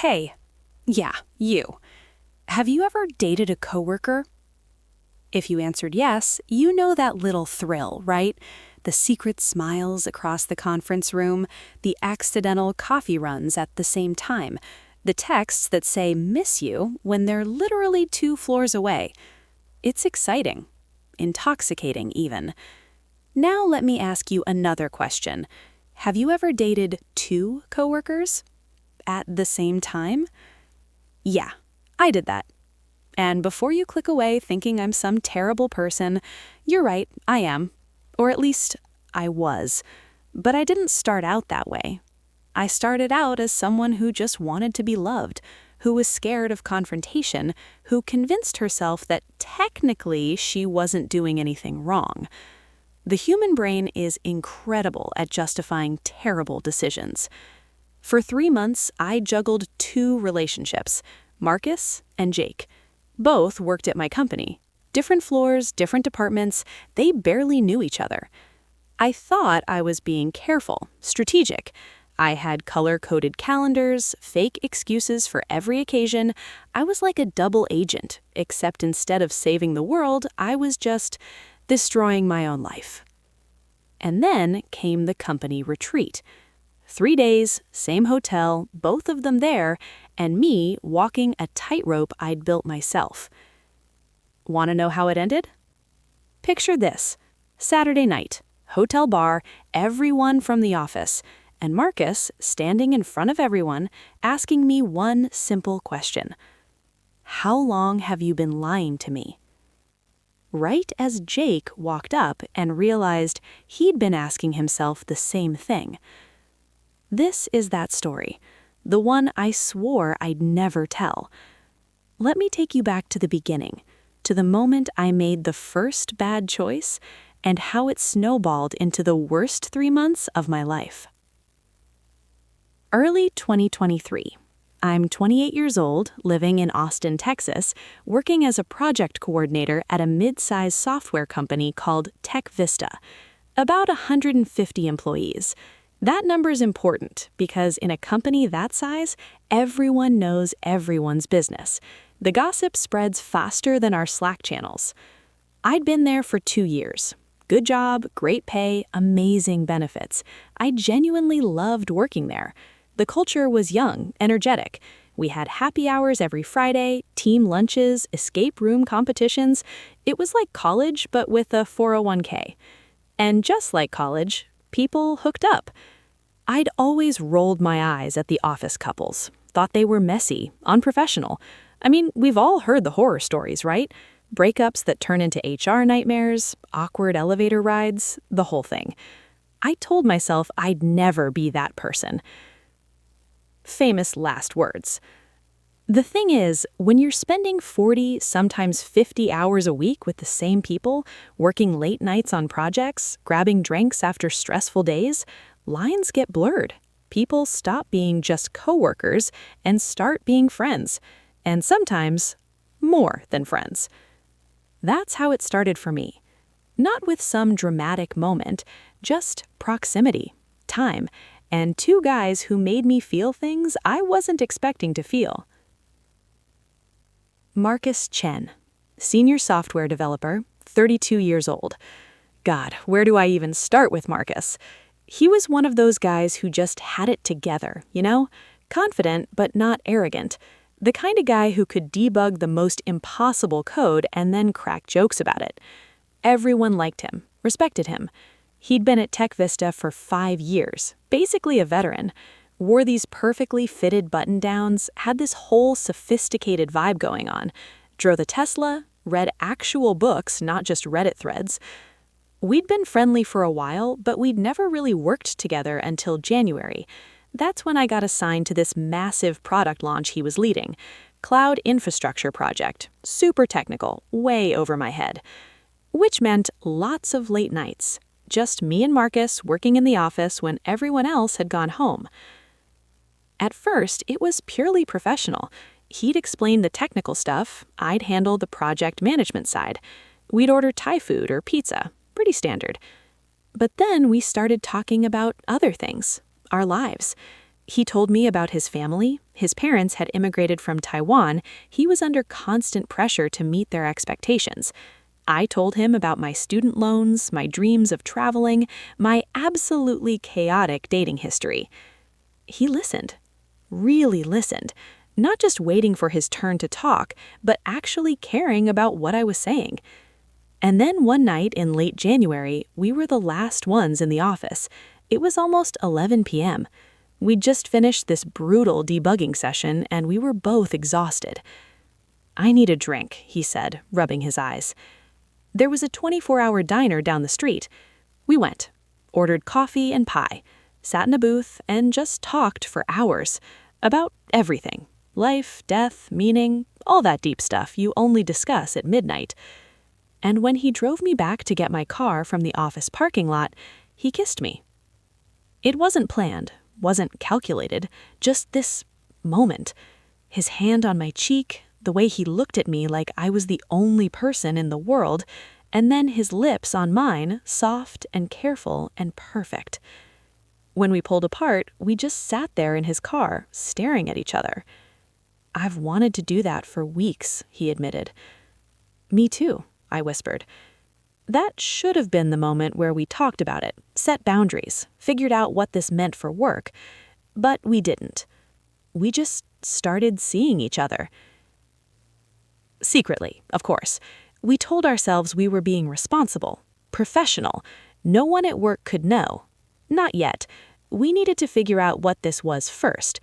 Hey, yeah, you. Have you ever dated a coworker? If you answered yes, you know that little thrill, right? The secret smiles across the conference room, the accidental coffee runs at the same time, the texts that say miss you when they're literally 2 floors away. It's exciting, intoxicating even. Now let me ask you another question. Have you ever dated two coworkers at the same time? Yeah, I did that. And before you click away thinking I'm some terrible person, you're right, I am. Or at least, I was. But I didn't start out that way. I started out as someone who just wanted to be loved, who was scared of confrontation, who convinced herself that technically she wasn't doing anything wrong. The human brain is incredible at justifying terrible decisions. For 3 months, I juggled two relationships, Marcus and Jake. Both worked at my company. Different floors, different departments, they barely knew each other. I thought I was being careful, strategic. I had color-coded calendars, fake excuses for every occasion. I was like a double agent, except instead of saving the world, I was just destroying my own life. And then came the company retreat. 3 days, same hotel, both of them there, and me walking a tightrope I'd built myself. Want to know how it ended? Picture this. Saturday night, hotel bar, everyone from the office, and Marcus standing in front of everyone asking me one simple question. How long have you been lying to me? Right as Jake walked up and realized he'd been asking himself the same thing. This is that story, the one I swore I'd never tell. Let me take you back to the beginning, to the moment I made the first bad choice and how it snowballed into the worst 3 months of my life. Early 2023. I'm 28 years old, living in Austin, Texas, working as a project coordinator at a mid-sized software company called Tech Vista. About 150 employees. That number is important because in a company that size, everyone knows everyone's business. The gossip spreads faster than our Slack channels. I'd been there for 2 years. Good job, great pay, amazing benefits. I genuinely loved working there. The culture was young, energetic. We had happy hours every Friday, team lunches, escape room competitions. It was like college, but with a 401k. And just like college, people hooked up. I'd always rolled my eyes at the office couples, thought they were messy, unprofessional. I mean, we've all heard the horror stories, right? Breakups that turn into HR nightmares, awkward elevator rides, the whole thing. I told myself I'd never be that person. Famous last words. The thing is, when you're spending 40, sometimes 50 hours a week with the same people, working late nights on projects, grabbing drinks after stressful days, lines get blurred. People stop being just coworkers and start being friends, and sometimes more than friends. That's how it started for me. Not with some dramatic moment, just proximity, time, and two guys who made me feel things I wasn't expecting to feel. Marcus Chen, senior software developer, 32 years old. God, where do I even start with Marcus? He was one of those guys who just had it together, you know? Confident, but not arrogant. The kind of guy who could debug the most impossible code and then crack jokes about it. Everyone liked him, respected him. He'd been at Tech Vista for 5 years, basically a veteran. Wore these perfectly fitted button-downs, had this whole sophisticated vibe going on. Drove a Tesla, read actual books, not just Reddit threads. We'd been friendly for a while, but we'd never really worked together until January. That's when I got assigned to this massive product launch he was leading. Cloud infrastructure project, super technical, way over my head. Which meant lots of late nights. Just me and Marcus working in the office when everyone else had gone home. At first, it was purely professional. He'd explain the technical stuff, I'd handle the project management side. We'd order Thai food or pizza, pretty standard. But then we started talking about other things, our lives. He told me about his family, His parents had immigrated from Taiwan. He was under constant pressure to meet their expectations. I told him about my student loans, my dreams of traveling, my absolutely chaotic dating history. He listened, really listened, not just waiting for his turn to talk, but actually caring about what I was saying. And then one night in late January, we were the last ones in the office. It was almost 11 p.m. We'd just finished this brutal debugging session, and we were both exhausted. "I need a drink," he said, rubbing his eyes. There was a 24-hour diner down the street. We went, ordered coffee and pie, sat in a booth, and just talked for hours about everything. Life, death, meaning, all that deep stuff you only discuss at midnight. And when he drove me back to get my car from the office parking lot, he kissed me. It wasn't planned, wasn't calculated, just this moment. His hand on my cheek, the way he looked at me like I was the only person in the world, and then his lips on mine, soft and careful and perfect. When we pulled apart, we just sat there in his car, staring at each other. "I've wanted to do that for weeks," he admitted. "Me too," I whispered. That should have been the moment where we talked about it, set boundaries, figured out what this meant for work. But we didn't. We just started seeing each other. Secretly, of course. We told ourselves we were being responsible, professional. No one at work could know. Not yet. We needed to figure out what this was first.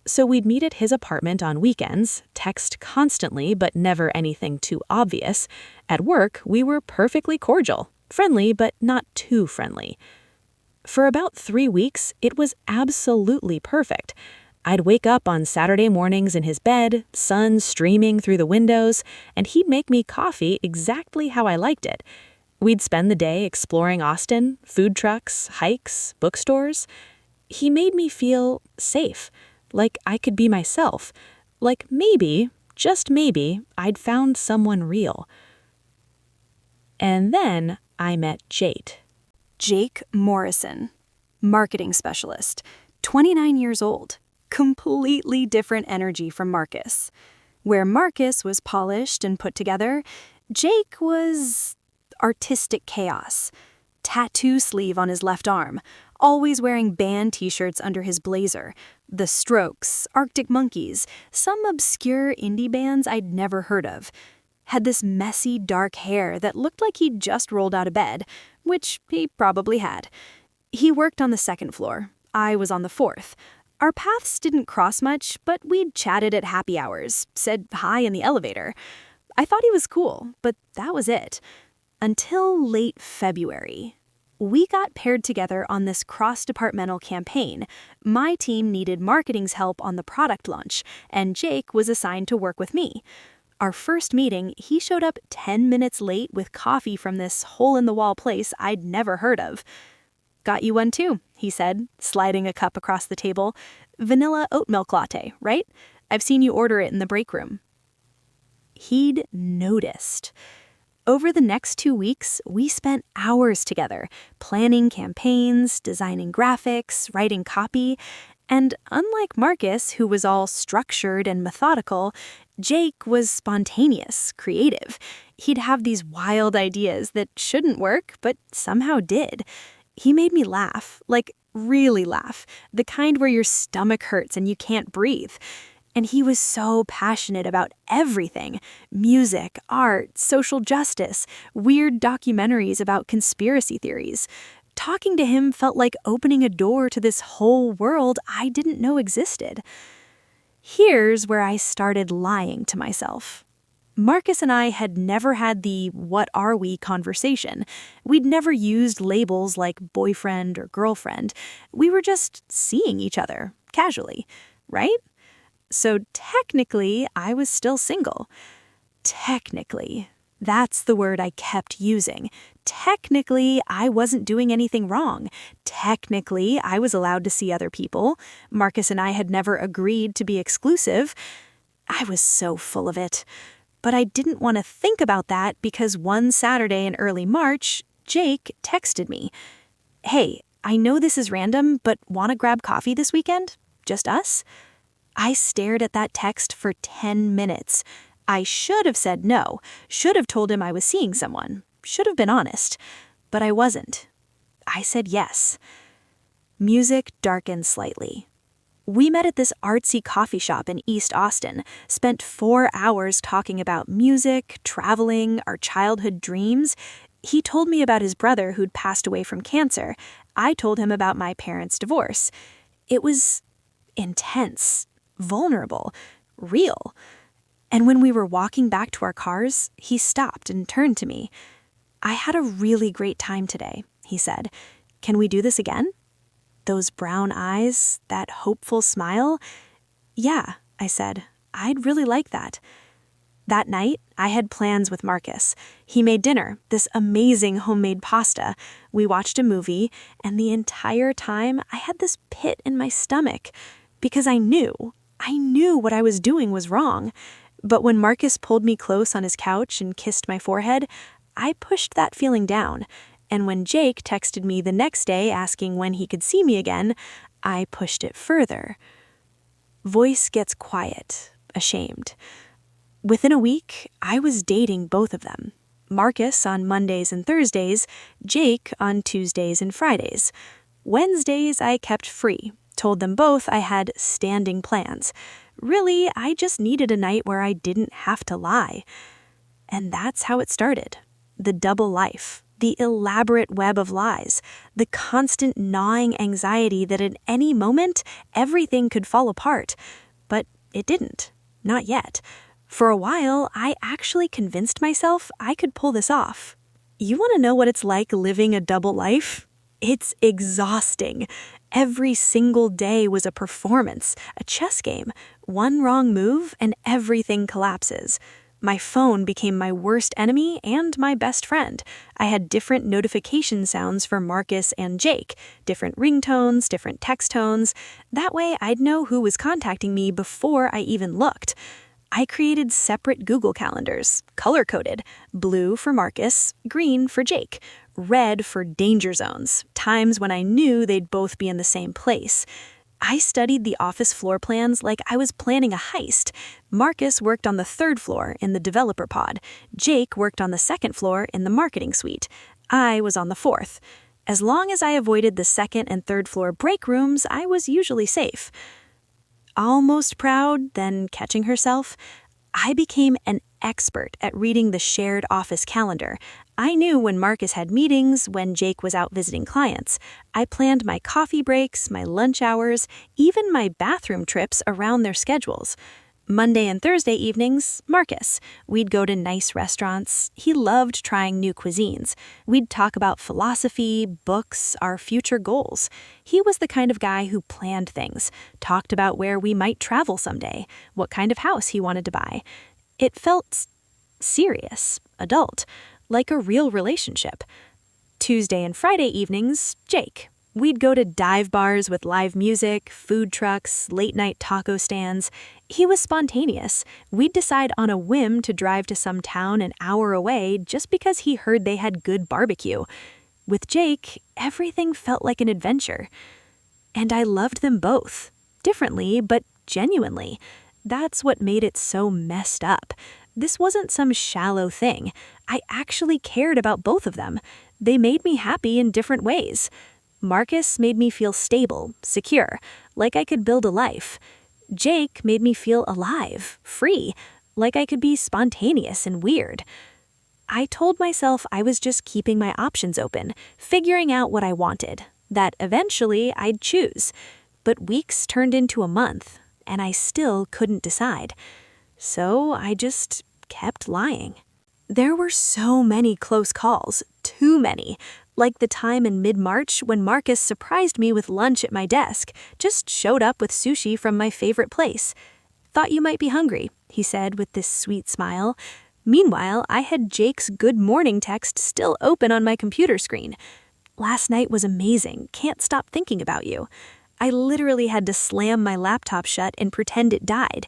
So we'd meet at his apartment on weekends, text constantly but never anything too obvious. At work, we were perfectly cordial, friendly but not too friendly. For about 3 weeks, it was absolutely perfect. I'd wake up on Saturday mornings in his bed, sun streaming through the windows, and he'd make me coffee exactly how I liked it. We'd spend the day exploring Austin, food trucks, hikes, bookstores. He made me feel safe, like I could be myself, like maybe, just maybe, I'd found someone real. And then I met Jake. Jake Morrison, marketing specialist, 29 years old. Completely different energy from Marcus. Where Marcus was polished and put together, Jake was artistic chaos. Tattoo sleeve on his left arm, always wearing band t-shirts under his blazer. The Strokes, Arctic Monkeys, some obscure indie bands I'd never heard of. Had this messy, dark hair that looked like he'd just rolled out of bed, which he probably had. He worked on the second floor. I was on the fourth. Our paths didn't cross much, but we'd chatted at happy hours, said hi in the elevator. I thought he was cool, but that was it. Until late February. We got paired together on this cross-departmental campaign. My team needed marketing's help on the product launch, and Jake was assigned to work with me. Our first meeting, he showed up 10 minutes late with coffee from this hole-in-the-wall place I'd never heard of. "Got you one too," he said, sliding a cup across the table. "Vanilla oat milk latte, right? I've seen you order it in the break room." He'd noticed. Over the next 2 weeks, we spent hours together, planning campaigns, designing graphics, writing copy. And unlike Marcus, who was all structured and methodical, Jake was spontaneous, creative. He'd have these wild ideas that shouldn't work, but somehow did. He made me laugh, like really laugh, the kind where your stomach hurts and you can't breathe. And he was so passionate about everything: music, art, social justice, weird documentaries about conspiracy theories. Talking to him felt like opening a door to this whole world I didn't know existed. Here's where I started lying to myself. Marcus and I had never had the "what are we" conversation. We'd never used labels like boyfriend or girlfriend. We were just seeing each other, casually, right? So technically, I was still single. Technically. That's the word I kept using. Technically, I wasn't doing anything wrong. Technically, I was allowed to see other people. Marcus and I had never agreed to be exclusive. I was so full of it. But I didn't want to think about that because one Saturday in early March, Jake texted me. "Hey, I know this is random, but want to grab coffee this weekend? Just us?" I stared at that text for 10 minutes. I should have said no, should have told him I was seeing someone, should have been honest. But I wasn't. I said yes. Music darkened slightly. We met at this artsy coffee shop in East Austin, spent 4 hours talking about music, traveling, our childhood dreams. He told me about his brother who'd passed away from cancer. I told him about my parents' divorce. It was intense, vulnerable, real. And when we were walking back to our cars, he stopped and turned to me. "I had a really great time today," he said. "Can we do this again?" Those brown eyes, that hopeful smile. "Yeah," I said. "I'd really like that." That night, I had plans with Marcus. He made dinner, this amazing homemade pasta. We watched a movie, and the entire time I had this pit in my stomach because I knew what I was doing was wrong. But when Marcus pulled me close on his couch and kissed my forehead, I pushed that feeling down. And when Jake texted me the next day asking when he could see me again, I pushed it further. Voice gets quiet, ashamed. Within a week, I was dating both of them. Marcus on Mondays and Thursdays, Jake on Tuesdays and Fridays. Wednesdays I kept free, told them both I had standing plans. Really, I just needed a night where I didn't have to lie. And that's how it started. The double life, the elaborate web of lies, the constant gnawing anxiety that at any moment everything could fall apart. But it didn't. Not yet. For a while, I actually convinced myself I could pull this off. You want to know what it's like living a double life? It's exhausting. Every single day was a performance, a chess game. One wrong move and everything collapses. My phone became my worst enemy and my best friend. I had different notification sounds for Marcus and Jake, different ringtones, different text tones. That way I'd know who was contacting me before I even looked. I created separate Google calendars, color-coded, blue for Marcus, green for Jake, red for danger zones, times when I knew they'd both be in the same place. I studied the office floor plans like I was planning a heist. Marcus worked on the 3rd floor in the developer pod. Jake worked on the 2nd floor in the marketing suite. I was on the 4th. As long as I avoided the 2nd and 3rd floor break rooms, I was usually safe. Almost proud, then catching herself, I became an expert at reading the shared office calendar. I knew when Marcus had meetings, when Jake was out visiting clients. I planned my coffee breaks, my lunch hours, even my bathroom trips around their schedules. Monday and Thursday evenings, Marcus. We'd go to nice restaurants. He loved trying new cuisines. We'd talk about philosophy, books, our future goals. He was the kind of guy who planned things, talked about where we might travel someday, what kind of house he wanted to buy. It felt serious, adult, like a real relationship. Tuesday and Friday evenings, Jake. We'd go to dive bars with live music, food trucks, late-night taco stands. He was spontaneous. We'd decide on a whim to drive to some town an hour away just because he heard they had good barbecue. With Jake, everything felt like an adventure. And I loved them both. Differently, but genuinely. That's what made it so messed up. This wasn't some shallow thing. I actually cared about both of them. They made me happy in different ways. Marcus made me feel stable, secure, like I could build a life. Jake made me feel alive, free, like I could be spontaneous and weird. I told myself I was just keeping my options open, figuring out what I wanted, that eventually I'd choose. But weeks turned into a month, and I still couldn't decide. So I just kept lying. There were so many close calls, too many. Like the time in mid-March when Marcus surprised me with lunch at my desk, just showed up with sushi from my favorite place. "Thought you might be hungry," he said with this sweet smile. Meanwhile, I had Jake's good morning text still open on my computer screen. "Last night was amazing, can't stop thinking about you." I literally had to slam my laptop shut and pretend it died.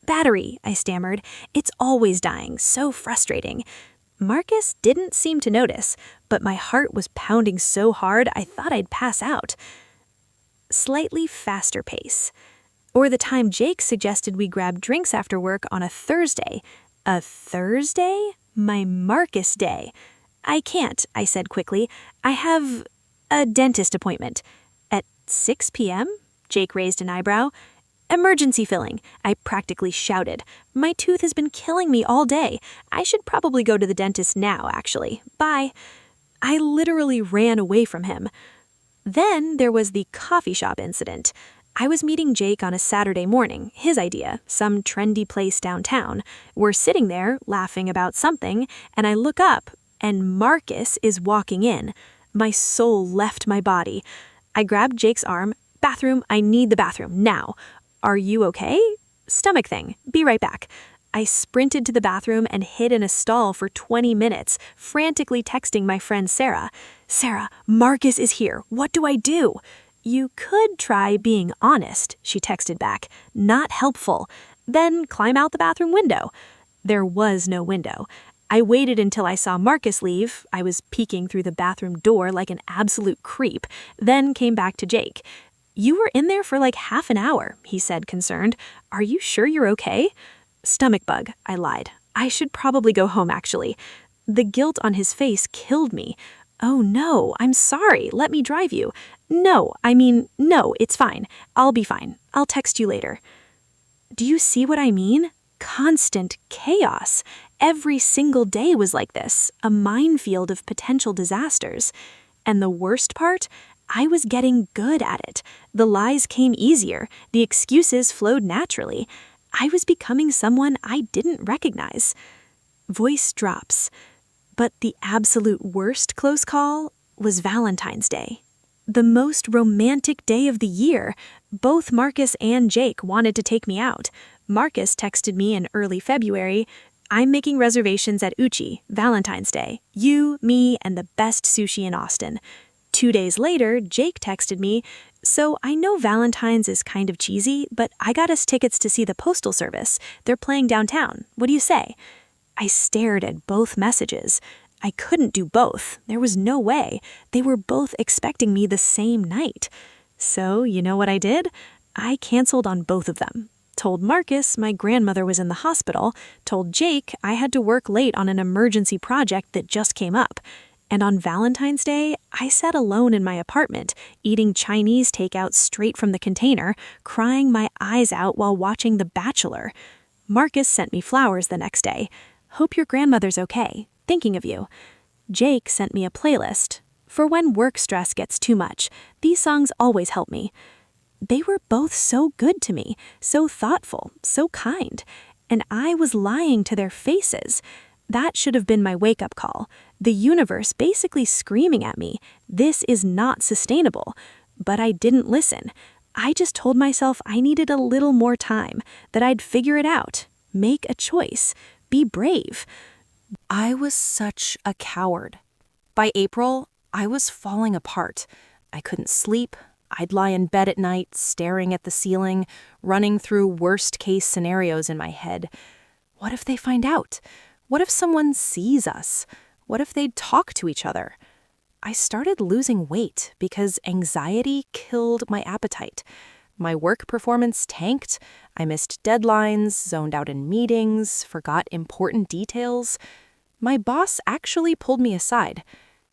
"Battery," I stammered. "It's always dying, so frustrating." Marcus didn't seem to notice, but my heart was pounding so hard I thought I'd pass out. Slightly faster pace. Or the time Jake suggested we grab drinks after work on a Thursday. A Thursday? My Marcus day. I can't, I said quickly. I have a dentist appointment. At 6 p.m.? Jake raised an eyebrow. Emergency filling, I practically shouted. My tooth has been killing me all day. I should probably go to the dentist now, actually. Bye. I literally ran away from him. Then there was the coffee shop incident. I was meeting Jake on a Saturday morning, his idea, some trendy place downtown. We're sitting there, laughing about something, and I look up, and Marcus is walking in. My soul left my body. I grabbed Jake's arm. Bathroom, I need the bathroom, now. Are you okay? Stomach thing. Be right back. I sprinted to the bathroom and hid in a stall for 20 minutes, frantically texting my friend Sarah. Sarah, Marcus is here. What do I do? You could try being honest, she texted back. Not helpful. Then climb out the bathroom window. There was no window. I waited until I saw Marcus leave. I was peeking through the bathroom door like an absolute creep, then came back to Jake. You were in there for like half an hour, he said, concerned. Are you sure you're okay? Stomach bug, I lied. I should probably go home, actually. The guilt on his face killed me. Oh no, I'm sorry. Let me drive you. No, it's fine. I'll be fine. I'll text you later. Do you see what I mean? Constant chaos. Every single day was like this, a minefield of potential disasters. And the worst part? I was getting good at it. The lies came easier. The excuses flowed naturally. I was becoming someone I didn't recognize. Voice drops. But the absolute worst close call was Valentine's Day. The most romantic day of the year. Both Marcus and Jake wanted to take me out. Marcus texted me in early February, I'm making reservations at Uchi, Valentine's Day. You, me, and the best sushi in Austin. 2 days later, Jake texted me, so I know Valentine's is kind of cheesy, but I got us tickets to see the Postal Service. They're playing downtown. What do you say? I stared at both messages. I couldn't do both. There was no way. They were both expecting me the same night. So, you know what I did? I canceled on both of them. Told Marcus my grandmother was in the hospital. Told Jake I had to work late on an emergency project that just came up. And on Valentine's Day, I sat alone in my apartment, eating Chinese takeout straight from the container, crying my eyes out while watching The Bachelor. Marcus sent me flowers the next day. Hope your grandmother's okay. Thinking of you. Jake sent me a playlist. For when work stress gets too much, these songs always help me. They were both so good to me, so thoughtful, so kind. And I was lying to their faces. That should have been my wake-up call. The universe basically screaming at me, this is not sustainable. But I didn't listen. I just told myself I needed a little more time, that I'd figure it out, make a choice, be brave. I was such a coward. By April, I was falling apart. I couldn't sleep. I'd lie in bed at night, staring at the ceiling, running through worst-case scenarios in my head. What if they find out? What if someone sees us? What if they'd talk to each other? I started losing weight because anxiety killed my appetite. My work performance tanked. I missed deadlines, zoned out in meetings, forgot important details. My boss actually pulled me aside.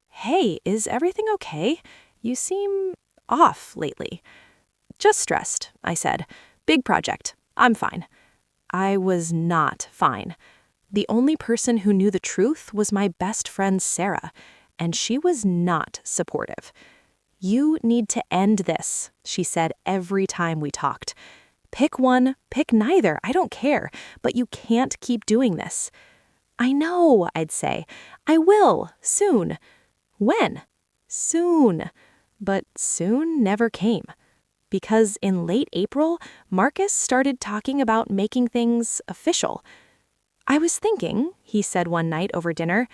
Hey, is everything okay? You seem off lately. Just stressed, I said. Big project. I'm fine. I was not fine. The only person who knew the truth was my best friend Sarah, and she was not supportive. You need to end this, she said every time we talked. Pick one, pick neither, I don't care, but you can't keep doing this. I know, I'd say. I will, soon. When? Soon. But soon never came. Because in late April, Marcus started talking about making things official. I was thinking, he said one night over dinner,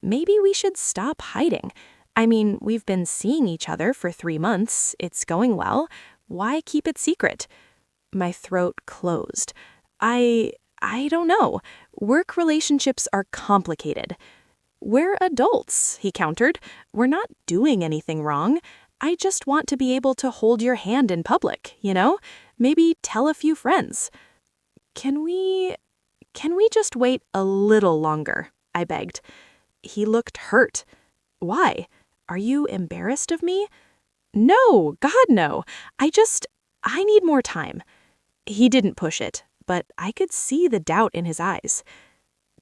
maybe we should stop hiding. I mean, we've been seeing each other for 3 months. It's going well. Why keep it secret? My throat closed. I don't know. Work relationships are complicated. We're adults, he countered. We're not doing anything wrong. I just want to be able to hold your hand in public, you know? Maybe tell a few friends. Can we just wait a little longer? I begged. He looked hurt. Why? Are you embarrassed of me? No, God, no. I need more time. He didn't push it, but I could see the doubt in his eyes.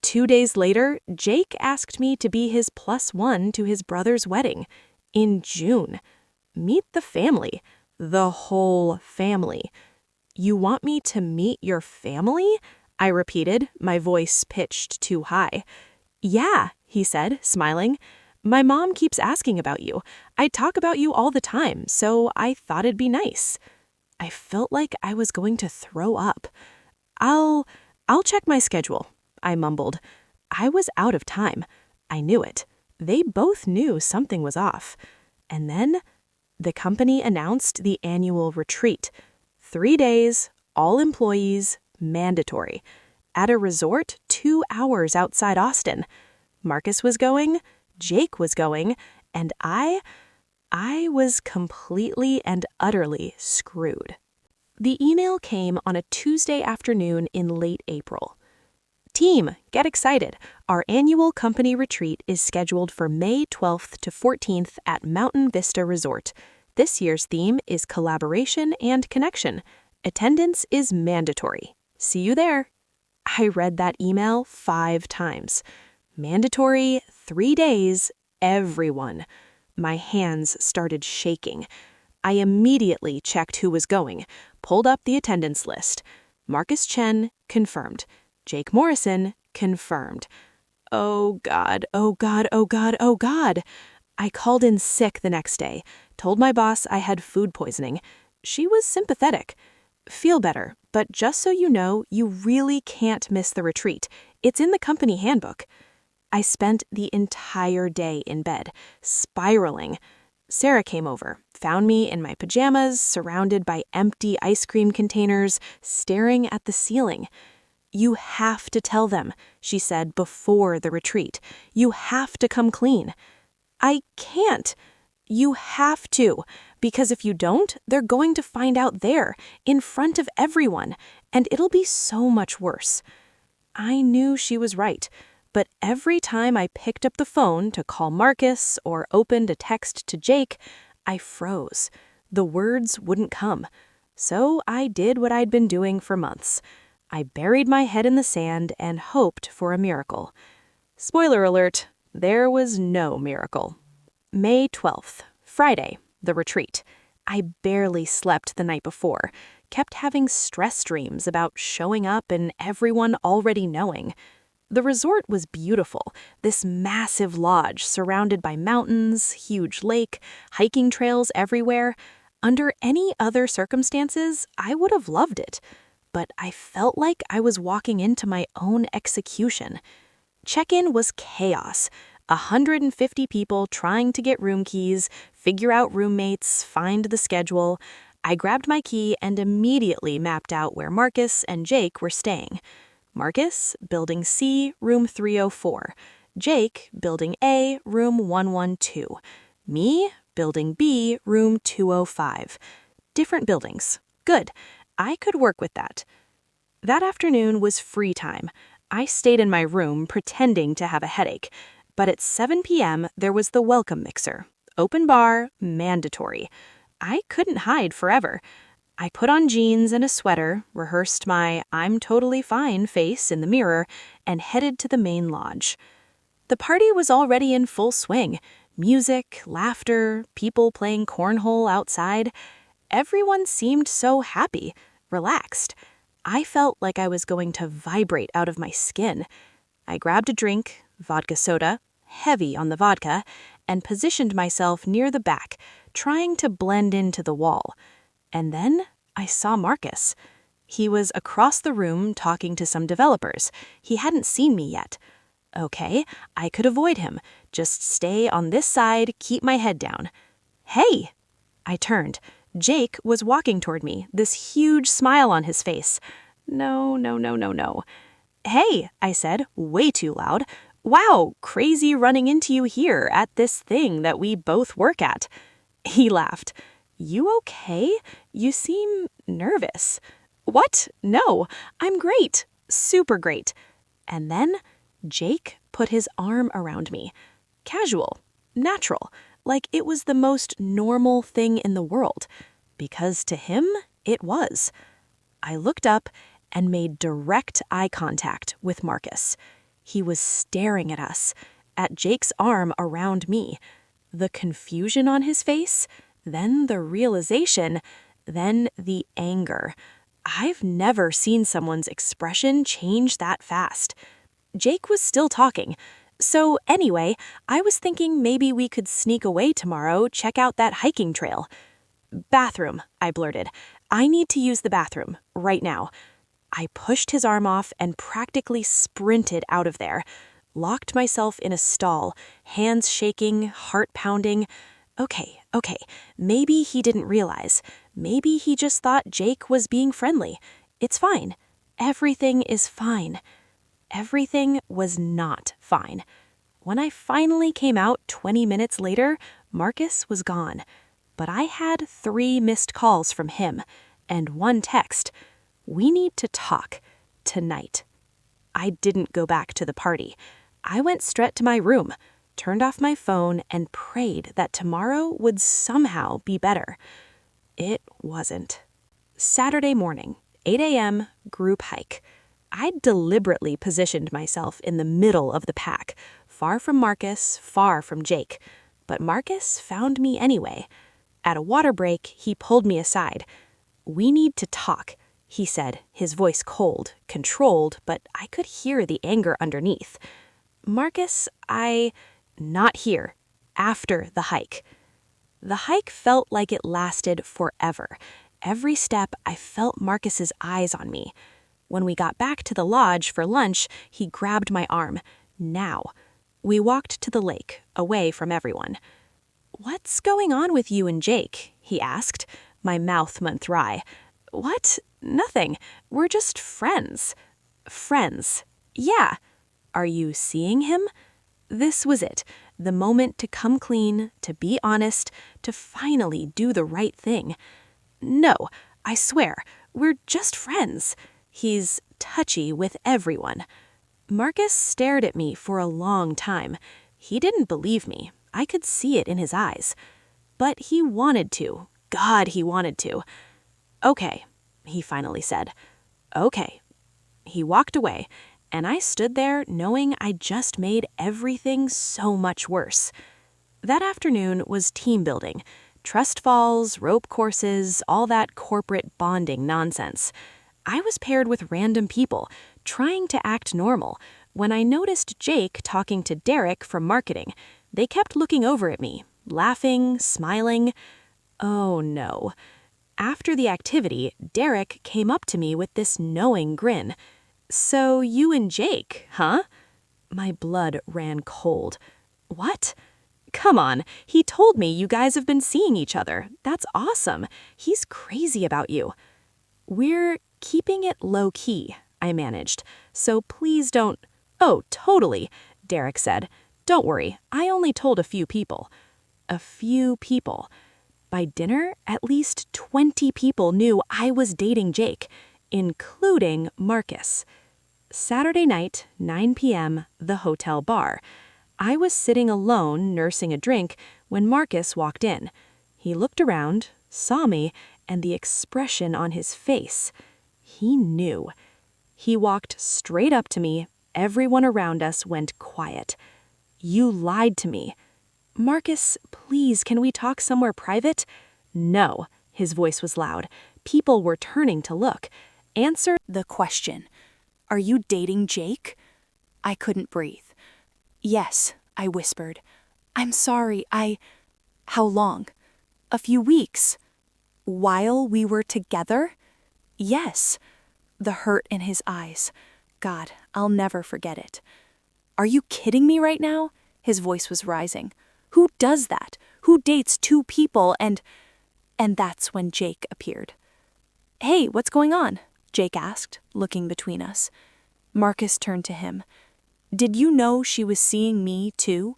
2 days later, Jake asked me to be his +1 to his brother's wedding in June. Meet the family. The whole family. You want me to meet your family? I repeated, my voice pitched too high. Yeah, he said, smiling. My mom keeps asking about you. I talk about you all the time, so I thought it'd be nice. I felt like I was going to throw up. I'll check my schedule, I mumbled. I was out of time. I knew it. They both knew something was off. And then the company announced the annual retreat. 3 days, all employees, mandatory. At a resort 2 hours outside Austin. Marcus was going, Jake was going, and I was completely and utterly screwed. The email came on a Tuesday afternoon in late April. Team, get excited. Our annual company retreat is scheduled for May 12th to 14th at Mountain Vista Resort. This year's theme is collaboration and connection. Attendance is mandatory. See you there. I read that email 5 times. Mandatory, 3 days, everyone. My hands started shaking. I immediately checked who was going, pulled up the attendance list. Marcus Chen, confirmed. Jake Morrison, confirmed. Oh God, oh God, oh God, oh God. I called in sick the next day, told my boss I had food poisoning. She was sympathetic. Feel better, but just so you know, you really can't miss the retreat. It's in the company handbook. I spent the entire day in bed, spiraling. Sarah came over, found me in my pajamas, surrounded by empty ice cream containers, staring at the ceiling. You have to tell them, she said before the retreat. You have to come clean. I can't. You have to, because if you don't, they're going to find out there, in front of everyone, and it'll be so much worse. I knew she was right, but every time I picked up the phone to call Marcus or opened a text to Jake, I froze. The words wouldn't come. So I did what I'd been doing for months. I buried my head in the sand and hoped for a miracle. Spoiler alert, there was no miracle. May 12th, Friday, the retreat. I barely slept the night before, kept having stress dreams about showing up and everyone already knowing. The resort was beautiful, this massive lodge surrounded by mountains, huge lake, hiking trails everywhere. Under any other circumstances, I would have loved it. But I felt like I was walking into my own execution. Check-in was chaos. 150 people trying to get room keys, figure out roommates, find the schedule. I grabbed my key and immediately mapped out where Marcus and Jake were staying. Marcus, Building C, room 304. Jake, Building A, room 112. Me, Building B, room 205. Different buildings. Good. I could work with that. That afternoon was free time. I stayed in my room pretending to have a headache. But at 7 p.m., there was the welcome mixer. Open bar, mandatory. I couldn't hide forever. I put on jeans and a sweater, rehearsed my I'm totally fine face in the mirror, and headed to the main lodge. The party was already in full swing. Music, laughter, people playing cornhole outside. Everyone seemed so happy, relaxed. I felt like I was going to vibrate out of my skin. I grabbed a drink, vodka soda, heavy on the vodka, and positioned myself near the back, trying to blend into the wall. And then I saw Marcus. He was across the room talking to some developers. He hadn't seen me yet. Okay, I could avoid him. Just stay on this side, keep my head down. Hey! I turned. Jake was walking toward me, this huge smile on his face. No. Hey, I said, way too loud. Wow, crazy running into you here at this thing that we both work at. He laughed. You okay? You seem nervous. What? No, I'm great. Super great. And then Jake put his arm around me. Casual, natural, like it was the most normal thing in the world. Because to him, it was. I looked up and made direct eye contact with Marcus. He was staring at us, at Jake's arm around me. The confusion on his face, then the realization, then the anger. I've never seen someone's expression change that fast. Jake was still talking. So anyway, I was thinking maybe we could sneak away tomorrow, check out that hiking trail. Bathroom, I blurted. I need to use the bathroom, right now. I pushed his arm off and practically sprinted out of there. Locked myself in a stall, hands shaking, heart pounding. Okay, maybe he didn't realize. Maybe he just thought Jake was being friendly. It's fine. Everything is fine. Everything was not fine. When I finally came out 20 minutes later, Marcus was gone. But I had 3 missed calls from him and 1 text. We need to talk tonight. I didn't go back to the party. I went straight to my room, turned off my phone, and prayed that tomorrow would somehow be better. It wasn't. Saturday morning, 8 a.m., group hike. I'd deliberately positioned myself in the middle of the pack, far from Marcus, far from Jake. But Marcus found me anyway. At a water break, he pulled me aside. "We need to talk," he said, his voice cold, controlled, but I could hear the anger underneath. "Marcus, Not here. After the hike." The hike felt like it lasted forever. Every step, I felt Marcus's eyes on me. When we got back to the lodge for lunch, he grabbed my arm. Now. We walked to the lake, away from everyone. "What's going on with you and Jake?" he asked. My mouth went wry. "What? Nothing. We're just friends." "Friends? Yeah. Are you seeing him?" This was it, the moment to come clean, to be honest, to finally do the right thing. "No, I swear, we're just friends. He's touchy with everyone." Marcus stared at me for a long time. He didn't believe me. I could see it in his eyes. But he wanted to. God, he wanted to. "Okay," he finally said. "Okay." He walked away, and I stood there knowing I just made everything so much worse. That afternoon was team building. Trust falls, rope courses, all that corporate bonding nonsense. I was paired with random people, trying to act normal, when I noticed Jake talking to Derek from marketing. They kept looking over at me, laughing, smiling. Oh no. After the activity, Derek came up to me with this knowing grin. "So you and Jake, huh?" My blood ran cold. "What?" "Come on, he told me you guys have been seeing each other. That's awesome. He's crazy about you." "We're keeping it low-key," I managed. "So please don't—" "Oh, totally," Derek said. "Don't worry, I only told a few people." A few people. By dinner, at least 20 people knew I was dating Jake, including Marcus. Saturday night, 9 p.m., the hotel bar. I was sitting alone, nursing a drink, when Marcus walked in. He looked around, saw me, and the expression on his face. He knew. He walked straight up to me. Everyone around us went quiet. "You lied to me." "Marcus, please, can we talk somewhere private?" "No." His voice was loud. People were turning to look. "Answer The question. Are you dating Jake? I couldn't breathe. Yes, I whispered. I'm sorry, How long? A few weeks. While we were together? Yes. The hurt in his eyes. God, I'll never forget it. Are you kidding me right now? His voice was rising. Who does that? Who dates 2 people and that's when Jake appeared. Hey, what's going on? Jake asked, looking between us. Marcus turned to him. Did you know she was seeing me too?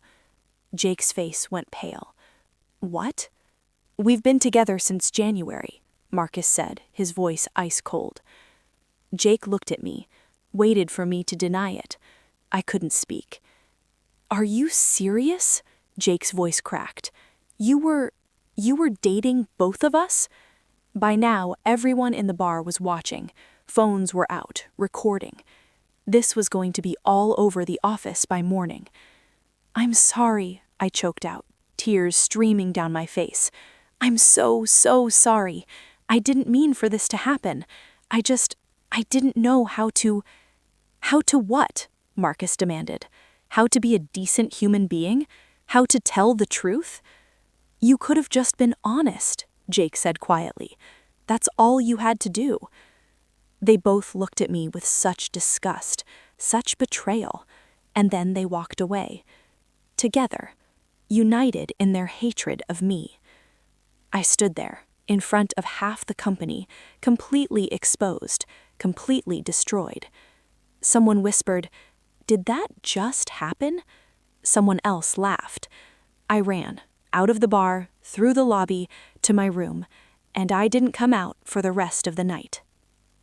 Jake's face went pale. What? We've been together since January. Marcus said, his voice ice cold. Jake looked at me, waited for me to deny it. I couldn't speak. Are you serious? Jake's voice cracked. You were dating both of us? By now, everyone in the bar was watching. Phones were out, recording. This was going to be all over the office by morning. I'm sorry, I choked out, tears streaming down my face. I'm so sorry. I didn't mean for this to happen. I didn't know how to... How to what? Marcus demanded. How to be a decent human being? How to tell the truth? You could have just been honest, Jake said quietly. That's all you had to do. They both looked at me with such disgust, such betrayal, and then they walked away. Together, united in their hatred of me. I stood there, in front of half the company, completely exposed, completely destroyed. Someone whispered, "Did that just happen?" Someone else laughed. I ran, out of the bar, through the lobby, to my room, and I didn't come out for the rest of the night.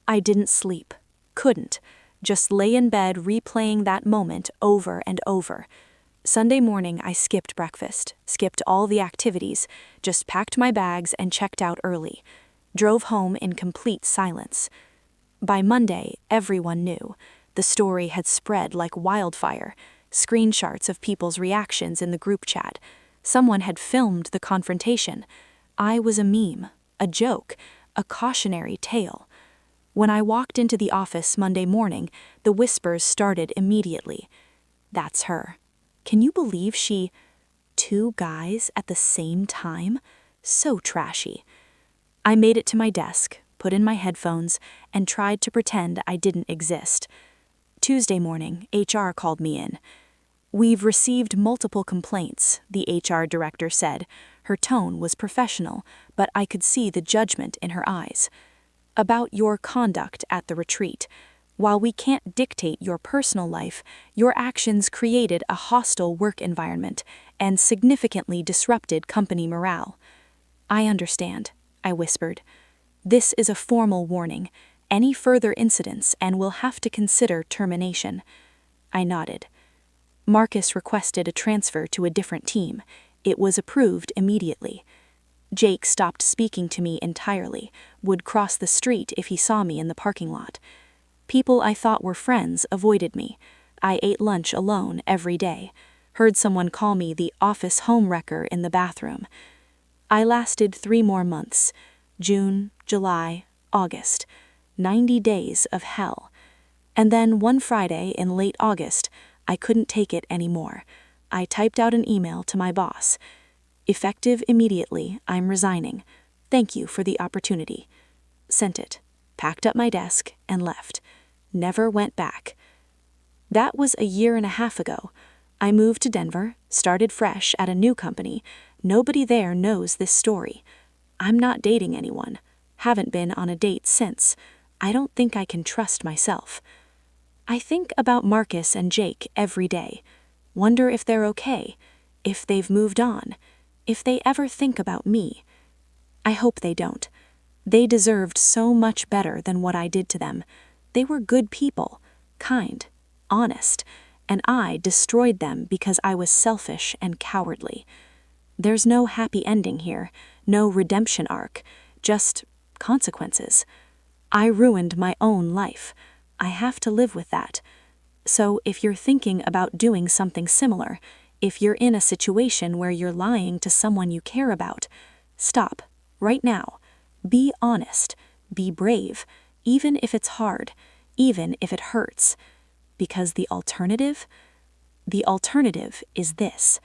I didn't sleep, couldn't, just lay in bed replaying that moment over and over. Sunday morning I skipped breakfast, skipped all the activities, just packed my bags and checked out early. Drove home in complete silence. By Monday, everyone knew. The story had spread like wildfire. Screenshots of people's reactions in the group chat. Someone had filmed the confrontation. I was a meme, a joke, a cautionary tale. When I walked into the office Monday morning, the whispers started immediately. That's her. Can you believe she... 2 guys at the same time? So trashy. I made it to my desk, put in my headphones, and tried to pretend I didn't exist. Tuesday morning, HR called me in. We've received multiple complaints, the HR director said. Her tone was professional, but I could see the judgment in her eyes. About your conduct at the retreat. While we can't dictate your personal life, your actions created a hostile work environment and significantly disrupted company morale. I understand, I whispered. This is a formal warning. Any further incidents and we'll have to consider termination. I nodded. Marcus requested a transfer to a different team. It was approved immediately. Jake stopped speaking to me entirely, would cross the street if he saw me in the parking lot. People I thought were friends avoided me. I ate lunch alone every day. Heard someone call me the office homewrecker in the bathroom. I lasted 3 more months. June, July, August. 90 days of hell. And then one Friday in late August, I couldn't take it anymore. I typed out an email to my boss. Effective immediately, I'm resigning. Thank you for the opportunity. Sent it, packed up my desk, and left. Never went back. That was a 1.5 years ago. I moved to Denver, started fresh at a new company. Nobody there knows this story. I'm not dating anyone. Haven't been on a date since. I don't think I can trust myself. I think about Marcus and Jake every day. Wonder if they're okay, if they've moved on, if they ever think about me. I hope they don't. They deserved so much better than what I did to them. They were good people, kind, honest, and I destroyed them because I was selfish and cowardly. There's no happy ending here, no redemption arc, just consequences. I ruined my own life. I have to live with that. So if you're thinking about doing something similar, if you're in a situation where you're lying to someone you care about, stop, right now. Be honest, be brave, even if it's hard, even if it hurts. Because the alternative is this.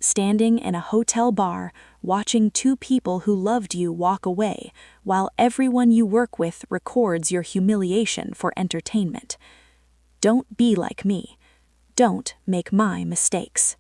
Standing in a hotel bar, watching 2 people who loved you walk away, while everyone you work with records your humiliation for entertainment. Don't be like me. Don't make my mistakes.